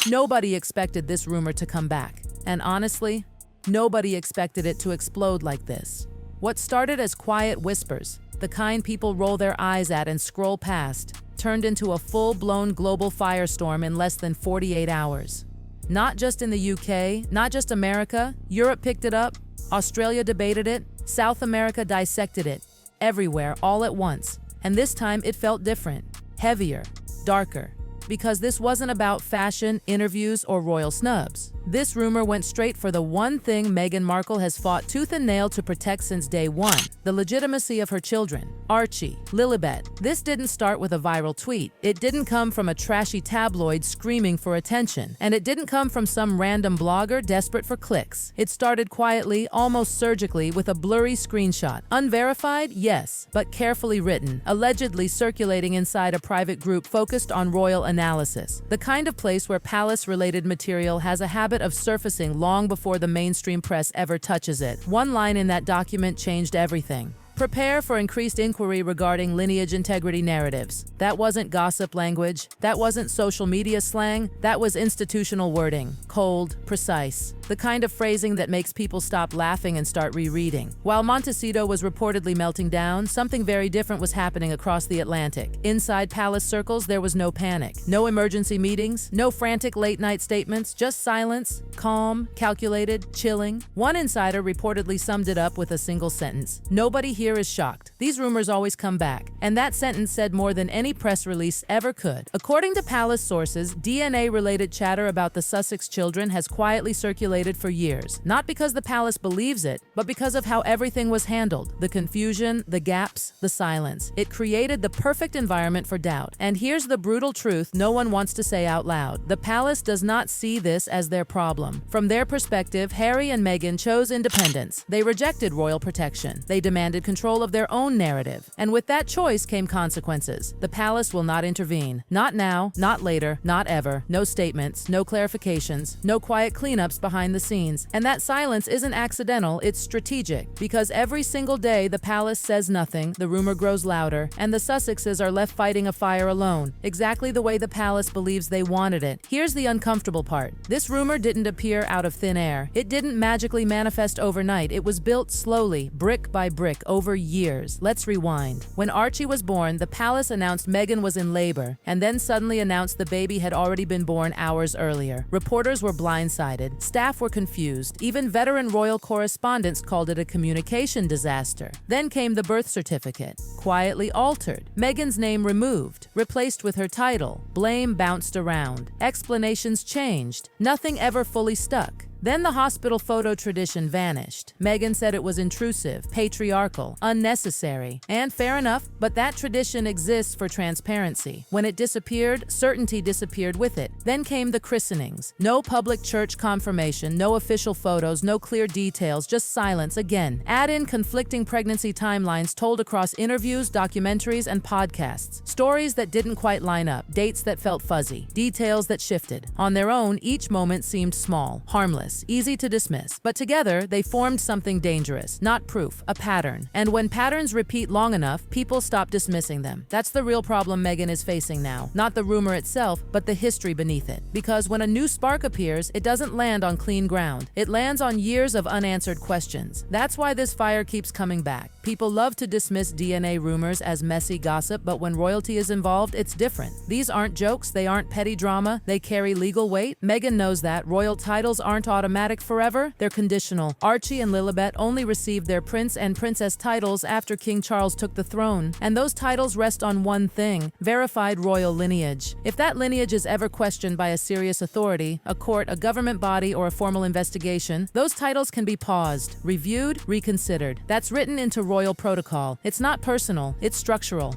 Nobody expected this rumor to come back. And honestly, nobody expected it to explode like this. What started as quiet whispers, the kind people roll their eyes at and scroll past, turned into a full-blown global firestorm in less than 48 hours. Not just in the UK, not just America, Europe picked it up, Australia debated it, South America dissected it. Everywhere, all at once. And this time it felt different, heavier, darker. Because this wasn't about fashion, interviews, or royal snubs. This rumor went straight for the one thing Meghan Markle has fought tooth and nail to protect since day one, the legitimacy of her children. Archie Lilibet. This didn't start with a viral tweet. It didn't come from a trashy tabloid screaming for attention. And it didn't come from some random blogger desperate for clicks. It started quietly, almost surgically, with a blurry screenshot. Unverified? Yes, but carefully written, allegedly circulating inside a private group focused on royal analysis. The kind of place where palace-related material has a habit of surfacing long before the mainstream press ever touches it. One line in that document changed everything. Prepare for increased inquiry regarding lineage integrity narratives. That wasn't gossip language. That wasn't social media slang. That was institutional wording. Cold, precise. The kind of phrasing that makes people stop laughing and start rereading. While Montecito was reportedly melting down, something very different was happening across the Atlantic. Inside palace circles, there was no panic. No emergency meetings. No frantic late-night statements. Just silence. Calm, calculated, chilling. One insider reportedly summed it up with a single sentence. Nobody here is shocked. These rumors always come back. And that sentence said more than any press release ever could. According to palace sources, DNA-related chatter about the Sussex children has quietly circulated for years. Not because the palace believes it, but because of how everything was handled. The confusion, the gaps, the silence. It created the perfect environment for doubt. And here's the brutal truth no one wants to say out loud. The palace does not see this as their problem. From their perspective, Harry and Meghan chose independence. They rejected royal protection. They demanded control of their own narrative. And with that choice came consequences. The palace will not intervene. Not now, not later, not ever. No statements, no clarifications, no quiet cleanups behind the scenes. And that silence isn't accidental, it's strategic. Because every single day the palace says nothing, the rumor grows louder, and the Sussexes are left fighting a fire alone, exactly the way the palace believes they wanted it. Here's the uncomfortable part. This rumor didn't appear out of thin air. It didn't magically manifest overnight. It was built slowly, brick by brick, over years. Let's rewind. When Archie was born, the palace announced Meghan was in labor, and then suddenly announced the baby had already been born hours earlier. Reporters were blindsided. Staff were confused. Even veteran royal correspondents called it a communication disaster. Then came the birth certificate, quietly altered. Meghan's name removed, replaced with her title. Blame bounced around. Explanations changed. Nothing ever fully stuck. Then the hospital photo tradition vanished. Meghan said it was intrusive, patriarchal, unnecessary. And fair enough, but that tradition exists for transparency. When it disappeared, certainty disappeared with it. Then came the christenings. No public church confirmation, no official photos, no clear details, just silence again. Add in conflicting pregnancy timelines told across interviews, documentaries, and podcasts. Stories that didn't quite line up, dates that felt fuzzy, details that shifted. On their own, each moment seemed small, harmless, easy to dismiss, but together they formed something dangerous, not proof, a pattern. And when patterns repeat long enough, people stop dismissing them. That's the real problem Meghan is facing now. Not the rumor itself, but the history beneath it. Because when a new spark appears, it doesn't land on clean ground. It lands on years of unanswered questions. That's why this fire keeps coming back. People love to dismiss DNA rumors as messy gossip, but when royalty is involved, it's different. These aren't jokes, they aren't petty drama, they carry legal weight. Meghan knows that. Royal titles aren't automatic forever, they're conditional. Archie and Lilibet only received their prince and princess titles after King Charles took the throne, and those titles rest on one thing: verified royal lineage. If that lineage is ever questioned by a serious authority, a court, a government body, or a formal investigation, those titles can be paused, reviewed, reconsidered. That's written into royal protocol. It's not personal, it's structural.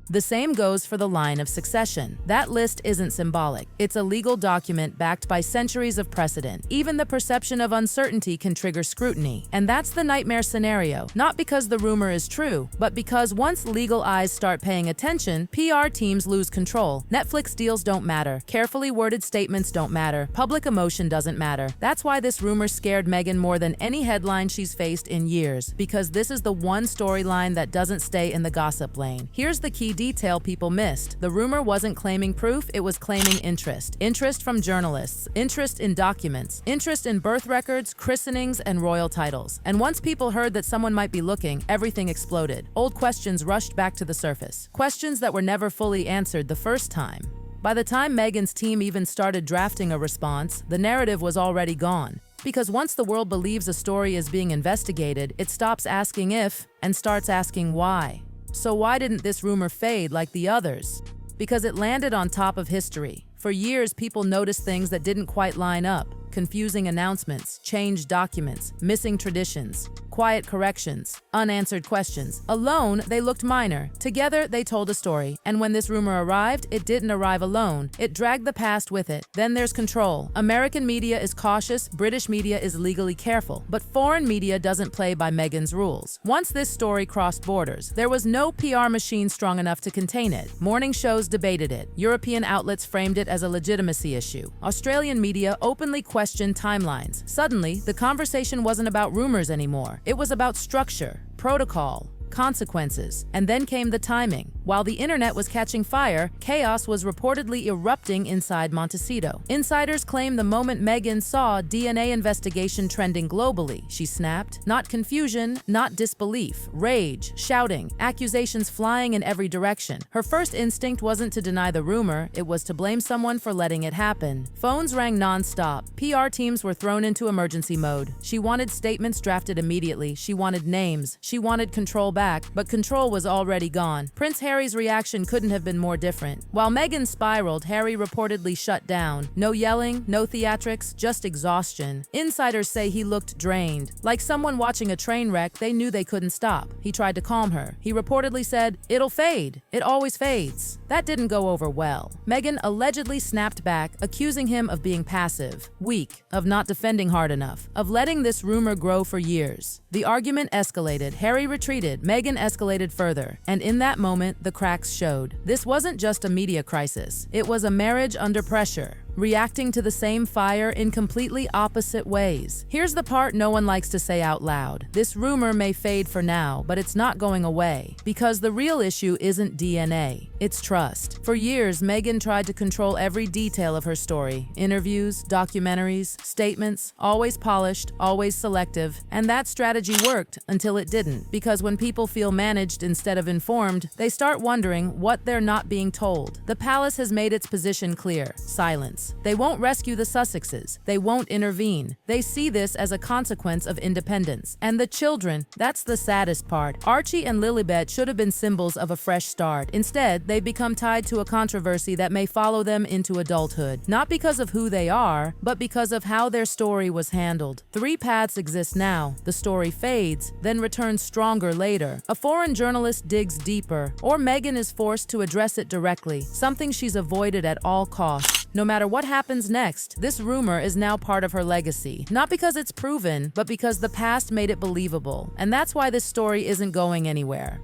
The same goes for the line of succession. That list isn't symbolic. It's a legal document backed by centuries of precedent. Even the perception of uncertainty can trigger scrutiny. And that's the nightmare scenario. Not because the rumor is true, but because once legal eyes start paying attention, PR teams lose control. Netflix deals don't matter. Carefully worded statements don't matter. Public emotion doesn't matter. That's why this rumor scared Meghan more than any headline she's faced in years. Because this is the one storyline that doesn't stay in the gossip lane. Here's the key key detail people missed. The rumor wasn't claiming proof, it was claiming interest. Interest from journalists, interest in documents, interest in birth records, christenings, and royal titles. And once people heard that someone might be looking, everything exploded. Old questions rushed back to the surface. Questions that were never fully answered the first time. By the time Meghan's team even started drafting a response, the narrative was already gone. Because once the world believes a story is being investigated, it stops asking if and starts asking why. So why didn't this rumor fade like the others? Because it landed on top of history. For years, people noticed things that didn't quite line up. Confusing announcements, changed documents, missing traditions, quiet corrections, unanswered questions. Alone, they looked minor. Together, they told a story. And when this rumor arrived, it didn't arrive alone. It dragged the past with it. Then there's control. American media is cautious, British media is legally careful. But foreign media doesn't play by Meghan's rules. Once this story crossed borders, there was no PR machine strong enough to contain it. Morning shows debated it. European outlets framed it as a legitimacy issue. Australian media openly questioned timelines. Suddenly, the conversation wasn't about rumors anymore. It was about structure, protocol, consequences, and then came the timing. While the internet was catching fire, chaos was reportedly erupting inside Montecito. Insiders claim the moment Meghan saw DNA investigation trending globally, she snapped. Not confusion, not disbelief, rage, shouting, accusations flying in every direction. Her first instinct wasn't to deny the rumor, it was to blame someone for letting it happen. Phones rang non-stop. PR teams were thrown into emergency mode. She wanted statements drafted immediately. She wanted names. She wanted control back, but control was already gone. Prince Harry's reaction couldn't have been more different. While Meghan spiraled, Harry reportedly shut down. No yelling, no theatrics, just exhaustion. Insiders say he looked drained. Like someone watching a train wreck, they knew they couldn't stop. He tried to calm her. He reportedly said, "It'll fade. It always fades." That didn't go over well. Meghan allegedly snapped back, accusing him of being passive, weak, of not defending hard enough, of letting this rumor grow for years. The argument escalated. Harry retreated. Meghan escalated further. And in that moment, the cracks showed. This wasn't just a media crisis. It was a marriage under pressure, reacting to the same fire in completely opposite ways. Here's the part no one likes to say out loud. This rumor may fade for now, but it's not going away. Because the real issue isn't DNA, it's trust. For years, Meghan tried to control every detail of her story. Interviews, documentaries, statements, always polished, always selective. And that strategy worked until it didn't. Because when people feel managed instead of informed, they start wondering what they're not being told. The palace has made its position clear: silence. They won't rescue the Sussexes. They won't intervene. They see this as a consequence of independence. And the children, that's the saddest part. Archie and Lilibet should have been symbols of a fresh start. Instead, they've become tied to a controversy that may follow them into adulthood. Not because of who they are, but because of how their story was handled. Three paths exist now. The story fades, then returns stronger later. A foreign journalist digs deeper, or Meghan is forced to address it directly, something she's avoided at all costs. No matter what happens next, this rumor is now part of her legacy. Not because it's proven, but because the past made it believable. And that's why this story isn't going anywhere.